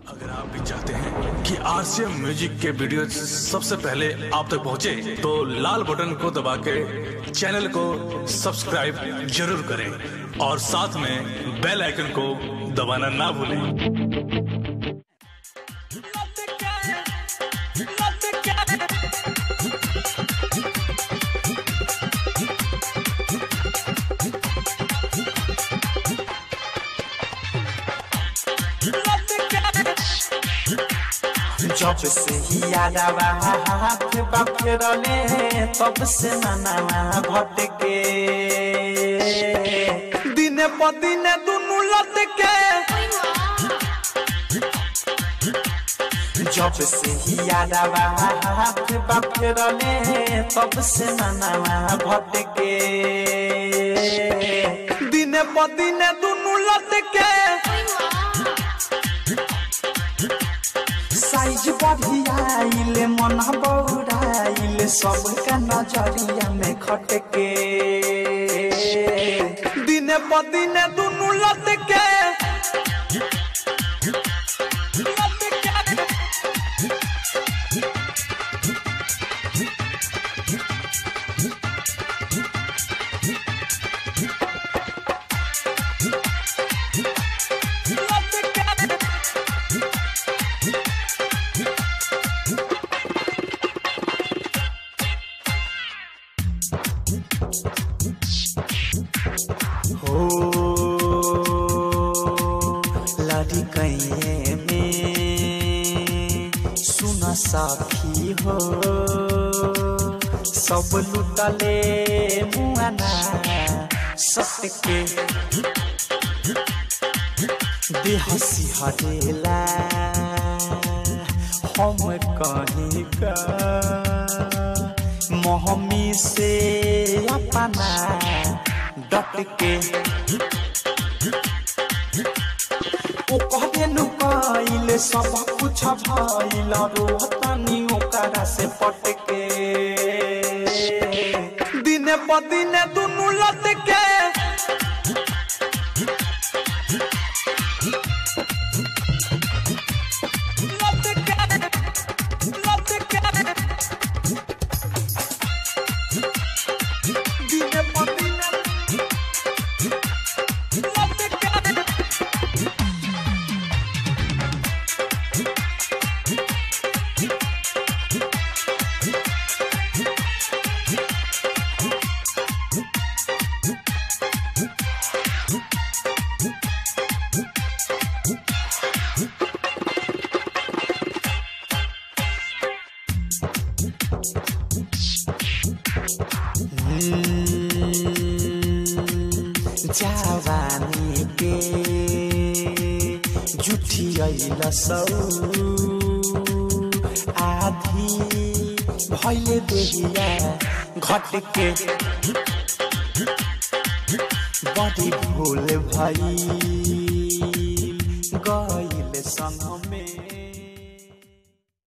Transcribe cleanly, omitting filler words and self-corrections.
अगर आप भी चाहते हैं कि आरसीएम म्यूजिक के वीडियो सबसे पहले आप तक पहुंचे, तो लाल बटन को दबा के चैनल को सब्सक्राइब जरूर करें और साथ में बेल आइकन को दबाना ना भूलें। जब से ही यादवा हाथ बाफेरले तब से मनावा भटके दिन प दिन दुनु लटके। जब से ही यादवा हाथ बाफेरले तब से मनावा भटके दिन प दिन दुनु लटके। साइज बढ़ियाइले मन बौराइले सबका नजरिया में खटके दिन प दिन दुनु लटके। हो लड़ी कहीं में सुना साखी हो सब लुटले मुआना सटके देह सिहरेला हम कहीं का मोहमी से अपना डटके ओ कहबे नुकाइले सब कुछ भइल रोहतानी ओकरा से पटके दिन प दिन दुनु लटके। जवानी के जुठी अइला सौ आधी भइले देहिया घटके बड़ी भूल भई गइल संग में।